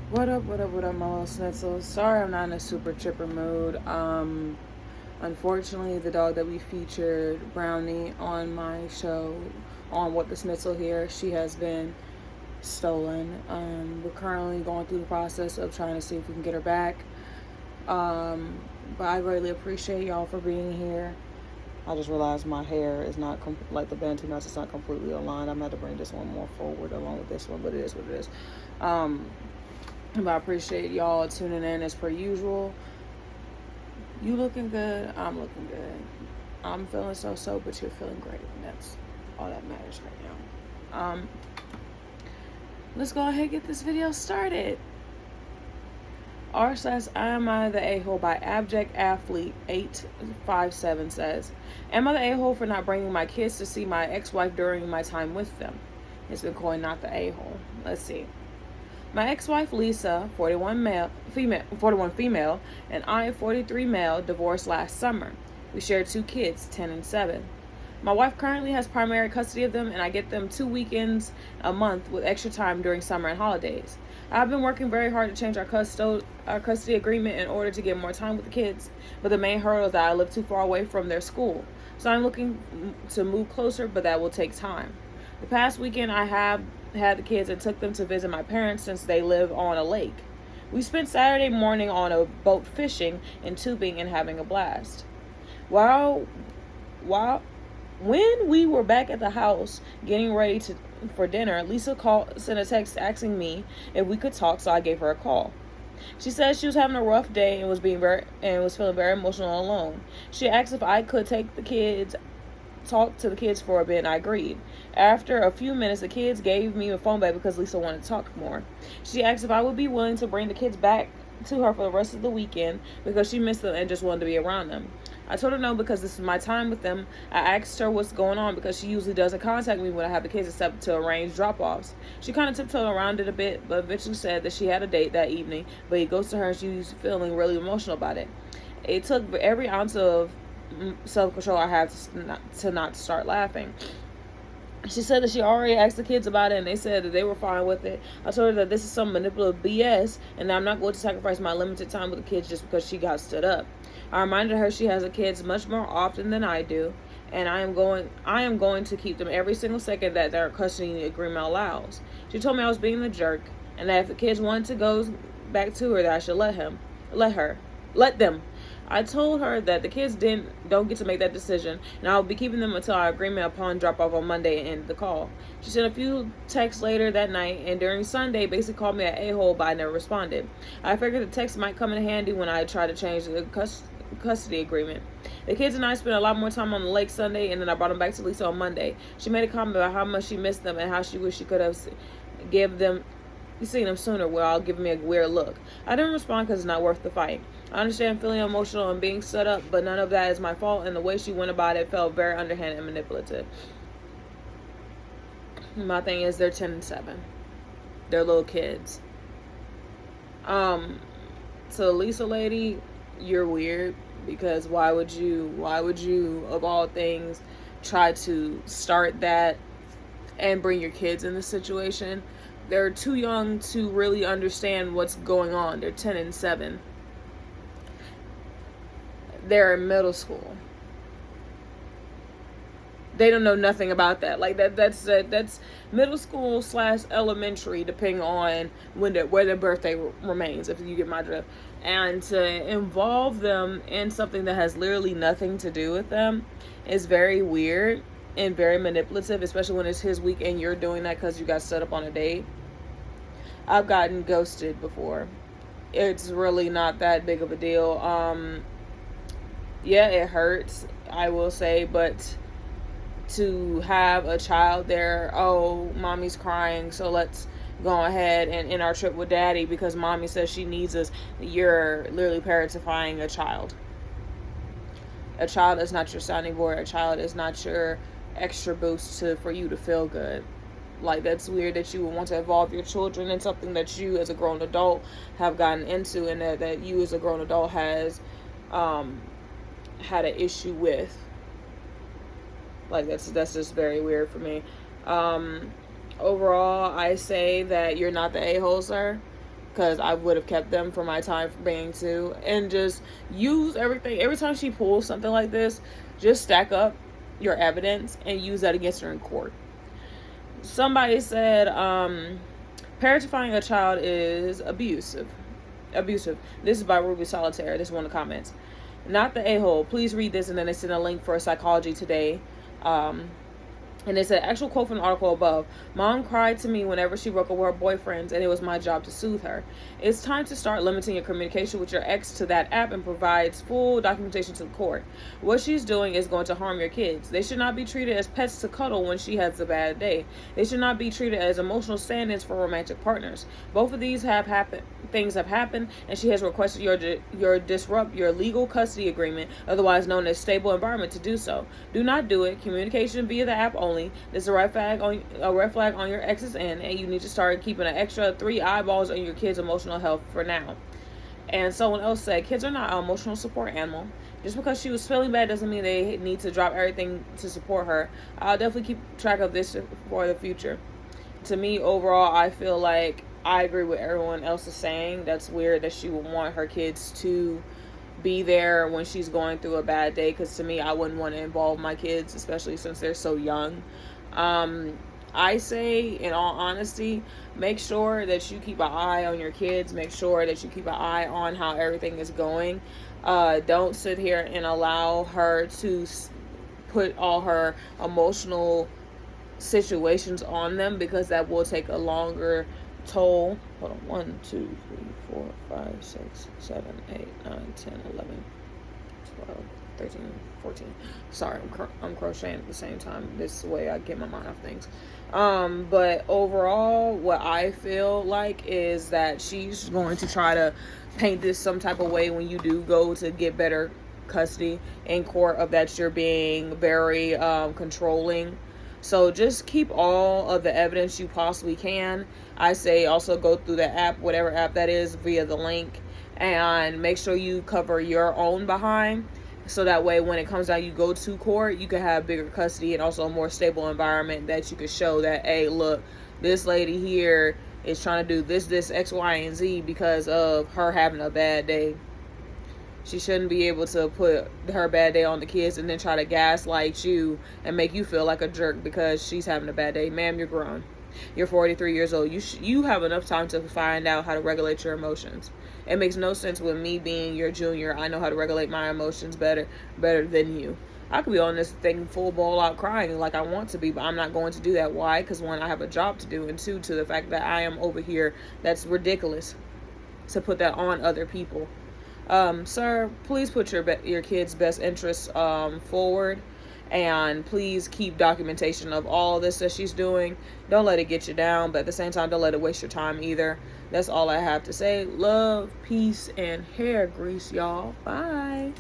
What up, my little snitzel? Sorry I'm not in a super chipper mood. Unfortunately, the dog that we featured, Brownie, on my show, on What the Snitzel here, she has been stolen. We're currently going through the process of trying to see if we can get her back. But I greatly appreciate y'all for being here. I just realized my hair is not like the Bantu nuts. It's not completely aligned. I'm going to have to bring this one more forward along with this one, but it is what it is. But I appreciate y'all tuning in as per usual. You looking good. I'm looking good. I'm feeling so, but you're feeling great. And that's all that matters right now. Let's go ahead and get this video started. R says, Am I the a-hole by Abject Athlete 857 says, Am I the a-hole for not bringing my kids to see my ex-wife during my time with them? It's been coined not the a-hole. Let's see. My ex-wife Lisa, 41 female, and I, 43 male, divorced last summer. We share 2 kids, 10 and 7. My wife currently has primary custody of them, and I get them 2 weekends a month with extra time during summer and holidays. I've been working very hard to change our custody agreement in order to get more time with the kids, but the main hurdle is that I live too far away from their school. So I'm looking to move closer, but that will take time. The past weekend I have had the kids and took them to visit my parents since they live on a lake. We spent Saturday morning on a boat fishing and tubing and having a blast. When we were back at the house getting ready for dinner, Lisa sent a text asking me if we could talk, so I gave her a call. She said she was having a rough day and was feeling very emotional and alone. She asked if I could talk to the kids for a bit, and I agreed. After a few minutes, the kids gave me a phone back because Lisa wanted to talk more. She asked if I would be willing to bring the kids back to her for the rest of the weekend because she missed them and just wanted to be around them. I told her no because this is my time with them. I asked her what's going on because she usually doesn't contact me when I have the kids except to arrange drop-offs. She kind of tiptoed around it a bit, but eventually said that she had a date that evening, but he goes to her and she's feeling really emotional about it. It took every ounce of self-control I have to not start laughing. She said that she already asked the kids about it and they said that they were fine with it. I told her that this is some manipulative BS and that I'm not going to sacrifice my limited time with the kids just because she got stood up. I reminded her she has the kids much more often than I do, and I am going to keep them every single second that their custody agreement allows. She told me I was being the jerk and that if the kids wanted to go back to her, that I should let them. I told her that the kids don't get to make that decision, and I'll be keeping them until our agreement upon drop-off on Monday and end the call. She sent a few texts later that night, and during Sunday, basically called me an a-hole, but I never responded. I figured the text might come in handy when I try to change the custody agreement. The kids and I spent a lot more time on the lake Sunday, and then I brought them back to Lisa on Monday. She made a comment about how much she missed them and how she wished she could have seen them sooner, while giving me a weird look. I didn't respond because it's not worth the fight. I understand feeling emotional and being set up, but none of that is my fault, and the way she went about it felt very underhanded and manipulative. My thing is, they're 10 and 7. They're little kids. To the Lisa lady, you're weird, because why would you, of all things, try to start that and bring your kids in this situation? They're too young to really understand what's going on. They're 10 and 7. They're in middle school. They don't know nothing about that. Like that's middle school / elementary, depending on where their birthday remains, if you get my drift. And to involve them in something that has literally nothing to do with them is very weird and very manipulative, especially when it's his week and you're doing that because you got set up on a date. I've gotten ghosted before. It's really not that big of a deal. Yeah, it hurts, I will say, but to have a child there, oh, mommy's crying, so let's go ahead and end our trip with daddy because mommy says she needs us. You're literally parentifying a child. A child is not your sounding board. A child is not your extra boost for you to feel good. Like, that's weird that you would want to involve your children in something that you as a grown adult have gotten into, and that you as a grown adult has had an issue with. Like, that's just very weird for me. Overall, I say that you're not the a-hole, sir, because I would have kept them for my time for being 2. And just use everything. Every time she pulls something like this, just stack up your evidence and use that against her in court. Somebody said, parentifying a child is abusive. This is by Ruby Solitaire. This is one of the comments. Not the a-hole. Please read this, and then they sent a link for Psychology Today. And it's an actual quote from the article above. Mom cried to me whenever she broke up with her boyfriends, and it was my job to soothe her. It's time to start limiting your communication with your ex to that app and provides full documentation to the court. What she's doing is going to harm your kids. They should not be treated as pets to cuddle when she has a bad day. They should not be treated as emotional stand-ins for romantic partners. Both of these things have happened, and she has requested your disrupt your legal custody agreement, otherwise known as stable environment, to do so. Do not do it. Communication via the app only. This is a red flag on your ex's end, and you need to start keeping an extra 3 eyeballs on your kids' emotional health for now. And someone else said, kids are not an emotional support animal. Just because she was feeling bad doesn't mean they need to drop everything to support her. I'll definitely keep track of this for the future. To me, overall, I feel like I agree with everyone else is saying. That's weird that she would want her kids to be there when she's going through a bad day, because to me, I wouldn't want to involve my kids, especially since they're so young. I say, in all honesty, make sure that you keep an eye on your kids. Make sure that you keep an eye on how everything is going. Don't sit here and allow her to put all her emotional situations on them, because that will take a longer toll. Hold on. 1, 2, 3, 4, 5, 6, 7, 8, 9, 10, 11, 12, 13, 14. Sorry, I'm crocheting at the same time. This is the way I get my mind off things. But overall, what I feel like is that she's going to try to paint this some type of way when you do go to get better custody in court, of that you're being very controlling. So just keep all of the evidence you possibly can. I say also go through the app, whatever app that is, via the link, and make sure you cover your own behind, so that way when it comes out, you go to court, you can have bigger custody and also a more stable environment, that you can show that, hey, look, this lady here is trying to do this, X, Y, and Z because of her having a bad day. She shouldn't be able to put her bad day on the kids and then try to gaslight you and make you feel like a jerk because she's having a bad day. Ma'am, you're grown. You're 43 years old. You have enough time to find out how to regulate your emotions. It makes no sense with me being your junior. I know how to regulate my emotions better than you. I could be on this thing full ball out crying like I want to be, but I'm not going to do that. Why? Because 1, I have a job to do, and 2, to the fact that I am over here. That's ridiculous to put that on other people. Sir, please put your kids' best interests forward, and please keep documentation of all this that she's doing. Don't let it get you down, but at the same time, don't let it waste your time either. That's all I have to say. Love, peace, and hair grease, y'all. Bye.